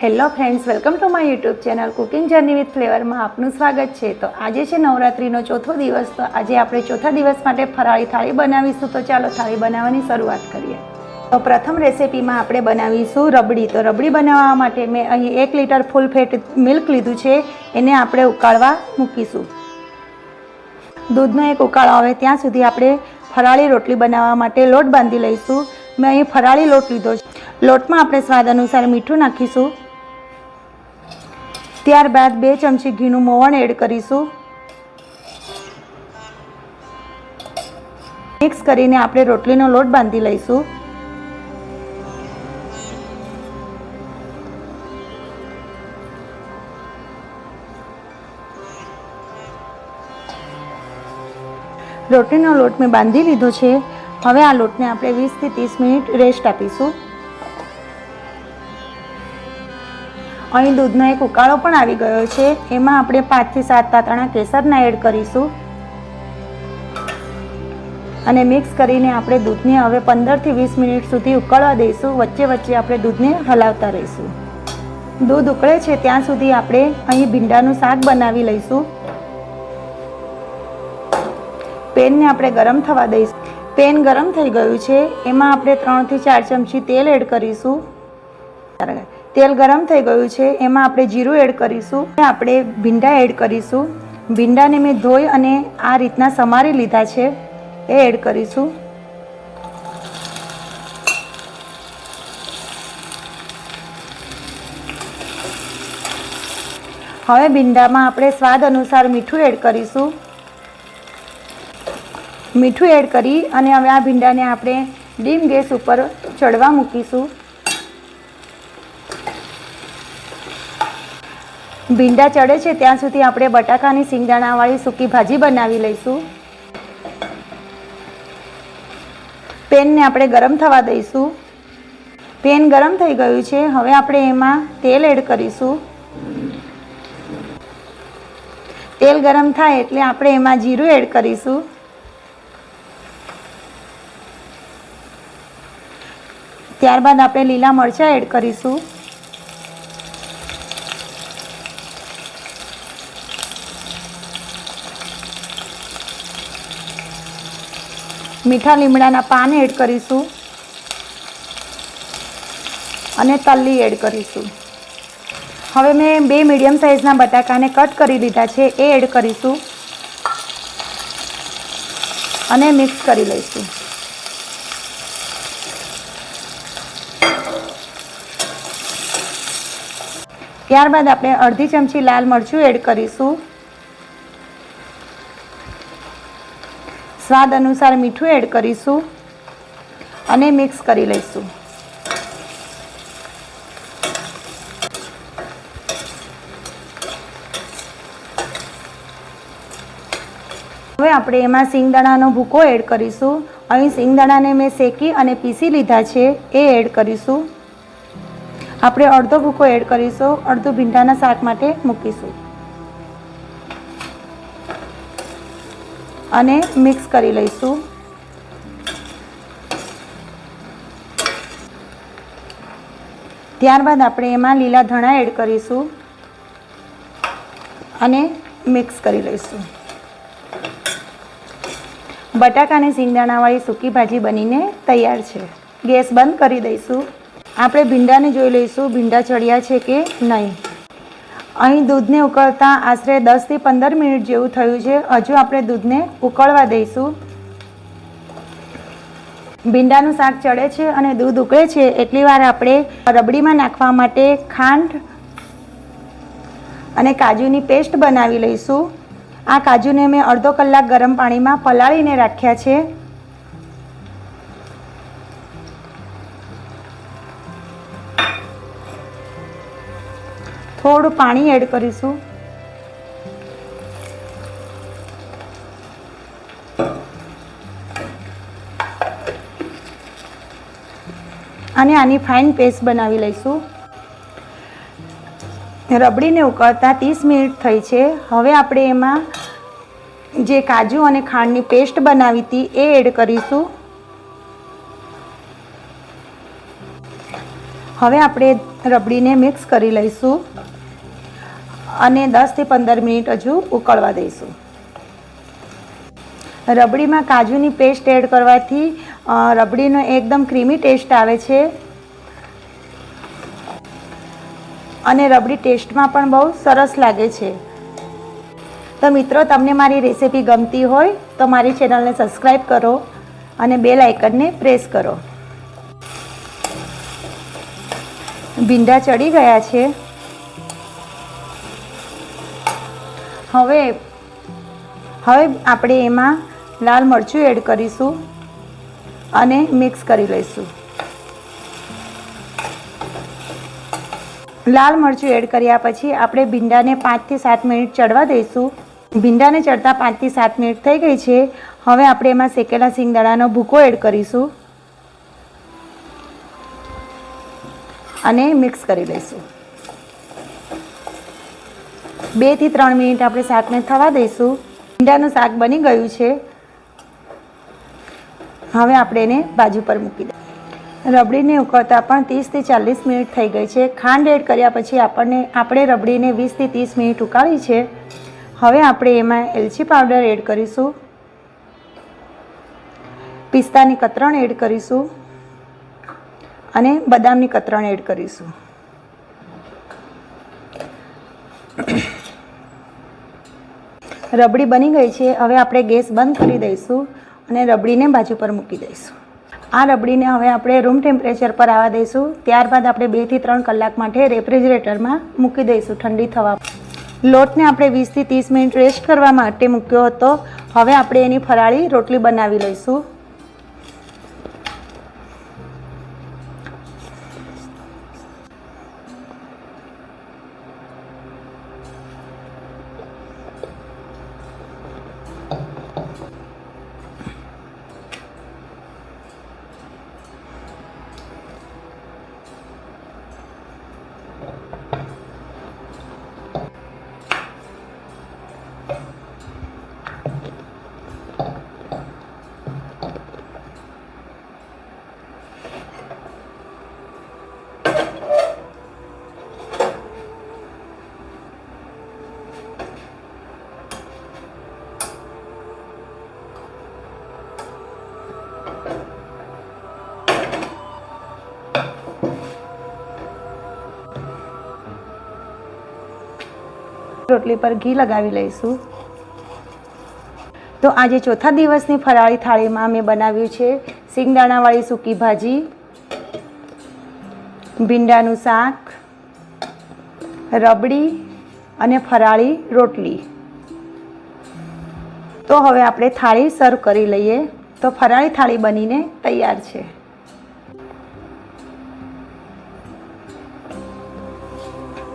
Hello friends, welcome to my YouTube channel cooking journey with ફ્લેવરમાં આપનું સ્વાગત છે। તો આજે છે નવરાત્રિનો ચોથો દિવસ। તો આજે આપણે ચોથા દિવસ માટે ફરાળી થાળી બનાવીશું। તો ચાલો થાળી બનાવવાની શરૂઆત કરીએ। તો પ્રથમ રેસીપીમાં આપણે બનાવીશું રબડી। તો રબડી બનાવવા માટે મેં અહીં 1 લીટર ફૂલ ફેટ મિલ્ક લીધું છે, એને આપણે ઉકાળવા મૂકીશું। દૂધનો એક ઉકાળો આવે ત્યાં સુધી આપણે ફરાળી રોટલી બનાવવા માટે લોટ બાંધી લઈશું। મેં અહીં ફરાળી લોટ લીધો છે। લોટમાં આપણે સ્વાદ અનુસાર મીઠું નાખીશું। ત્યારબાદ 2 ચમચી ઘીનું મોવણ એડ કરીશું। મિક્સ કરીને આપણે રોટલીનો લોટ બાંધી લઈશું। રોટલીનો લોટ મેં બાંધી લીધો છે। હવે આ લોટને આપણે 20 થી 30 મિનિટ રેસ્ટ આપીશું। અહીં દૂધનો એક ઉકાળો પણ આવી ગયો છે, એમાં આપણે 5 થી 7 તાતણા કેસરના એડ કરીશું અને મિક્સ કરીને આપણે દૂધને હવે 15 થી 20 મિનિટ સુધી ઉકળવા દઈશું। વચ્ચે વચ્ચે આપણે દૂધને હલાવતા રહીશું। દૂધ ઉકળે છે ત્યાં સુધી આપણે અહીં ભીંડાનું શાક બનાવી લઈશું। પેનને આપણે ગરમ થવા દઈશું। પેન ગરમ થઈ ગયું છે, એમાં આપણે 3 થી 4 ચમચી તેલ એડ કરીશું। તેલ ગરમ થઈ ગયું છે, એમાં આપણે જીરું એડ કરીશું। આપણે ભીંડા એડ કરીશું। ભીંડાને મેં ધોઈ અને આ રીતના સમારી લીધા છે, એ એડ કરીશું। હવે ભીંડામાં આપણે સ્વાદ અનુસાર મીઠું એડ કરીશું। મીઠું એડ કરી અને હવે આ ભીંડાને આપણે ડીમ ગેસ ઉપર ચડવા મૂકીશું। ભીંડા ચડે છે ત્યાં સુધી આપણે બટાકાની સિંગદાણાવાળી સૂકી ભાજી બનાવી લઈશું। પેનને આપણે ગરમ થવા દઈશું। પેન ગરમ થઈ ગયું છે, હવે આપણે એમાં તેલ એડ કરીશું। તેલ ગરમ થાય એટલે આપણે એમાં જીરું એડ કરીશું। ત્યારબાદ આપણે લીલા મરચાં એડ કરીશું। મીઠા લીમડાના પાન એડ કરીશું અને તલ્લી એડ કરીશું। હવે મેં 2 મીડિયમ સાઇઝના બટાકાને કટ કરી લીધા છે, એ એડ કરીશું અને મિક્સ કરી લઈશું। ત્યારબાદ આપણે અડધી ચમચી લાલ મરચું એડ કરીશું। સ્વાદ અનુસાર મીઠું એડ કરીશું અને મિક્સ કરી લઈશું। હવે આપણે એમાં સિંગદાણાનો ભૂકો એડ કરીશું। અહીં સિંગદાણાને મેં શેકી અને પીસી લીધા છે, એ એડ કરીશું। આપણે અડધો ભૂકો એડ કરીશું, અડધું ભીંડાના શાક માટે મૂકીશું અને મિક્સ કરી લઈશું। ત્યારબાદ આપણે એમાં લીલા ધાણા એડ કરીશું અને મિક્સ કરી લઈશું। બટાકાની સિંગદાણાવાળી સૂકી ભાજી બનીને તૈયાર છે। ગેસ બંધ કરી દઈશું। આપણે ભીંડાને જોઈ લઈશું, ભીંડા ચડ્યા છે કે નહીં। અહીં દૂધને ઉકળતા આશરે 10 થી 15 મિનિટ જેવું થયું છે, હજુ આપણે દૂધને ઉકળવા દઈશું। ભીંડાનું શાક ચડે છે અને દૂધ ઉકળે છે એટલી વાર આપણે રબડીમાં નાખવા માટે ખાંડ અને કાજુની પેસ્ટ બનાવી લઈશું। આ કાજુને મેં અડધો કલાક ગરમ પાણીમાં પલાળીને રાખ્યા છે। થોડું પાણી એડ કરીશું અને આની ફાઇન પેસ્ટ બનાવી લઈશું। રબડીને ઉકળતા 30 મિનિટ થઈ છે। હવે આપણે એમાં જે કાજુ અને ખાંડની પેસ્ટ બનાવી હતી એ એડ કરીશું। હવે આપણે રબડીને મિક્સ કરી લઈશું અને 10 થી 15 મિનિટ હજુ ઉકળવા દઈશું. રબડીમાં કાજુની પેસ્ટ એડ કરવાથી રબડીનો એકદમ ક્રીમી ટેસ્ટ આવે છે અને રબડી ટેસ્ટમાં પણ બહુ સરસ લાગે છે. તો મિત્રો, તમને મારી રેસિપી ગમતી હોય તો મારી ચેનલને સબસ્ક્રાઈબ કરો અને બેલ આઇકનને પ્રેસ કરો. ભીંડા ચડી ગયા છે. હવે આપણે એમાં લાલ મરચું એડ કરીશું અને મિક્સ કરી લઈશું. લાલ મરચું એડ કર્યા પછી આપણે ભીંડાને 5 થી 7 મિનિટ ચડવા દઈશું. ભીંડાને ચડતા 5 થી 7 મિનિટ થઈ ગઈ છે. હવે આપણે એમાં શેકેલા સિંગદાણાનો ભૂકો એડ કરીશું અને મિક્સ કરી લઈશું. 2 થી 3 મિનિટ આપણે શાકને થવા દઈશું. ભીંડાનું શાક બની ગયું છે. હવે આપણે એને બાજુ પર મૂકી દઈએ. રબડીને ઉકળતા પણ 30 થી 40 મિનિટ થઈ ગઈ છે. ખાંડ એડ કર્યા પછી આપણે રબડીને 20 થી 30 મિનિટ ઉકાળી છે. હવે આપણે એમાં એલચી પાવડર એડ કરીશું, પિસ્તાની કતરણ એડ કરીશું અને બદામની કતરણ એડ કરીશું. રબડી બની ગઈ છે. હવે આપણે ગેસ બંધ કરી દઈશું અને રબડીને બાજુ પર મૂકી દઈશું. આ રબડીને હવે આપણે રૂમ ટેમ્પરેચર પર આવવા દઈશું. ત્યારબાદ આપણે 2 થી 3 કલાક માટે રેફ્રિજરેટરમાં મૂકી દઈશું ઠંડી થવા. લોટને આપણે 20 થી 30 મિનિટ રેસ્ટ કરવા માટે મૂક્યો હતો. હવે આપણે એની ફરાળી રોટલી બનાવી લઈશું. રોટલી પર ઘી લગાવી લઈશું. તો આજે ચોથા દિવસની ફરાળી થાળીમાં મેં બનાવ્યું છે સિંગદાણાવાળી સૂકી ભાજી, ભીંડાનું શાક, રબડી અને ફરાળી રોટલી. તો હવે આપણે થાળી સર્વ કરી લઈએ. તો ફરાળી થાળી બનીને તૈયાર છે.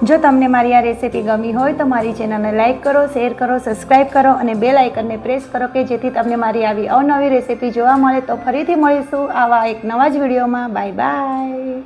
જો તમને મારી આ રેસિપી ગમી હોય તો મારી ચેનલને લાઇક કરો, શેર કરો, સબસ્ક્રાઈબ કરો અને બેલ આઇકનને પ્રેસ કરો કે જેથી તમને મારી આવી અવનવી રેસિપી જોવા મળે. તો ફરીથી મળીશું આવા એક નવા જ વિડીયોમાં. Bye bye.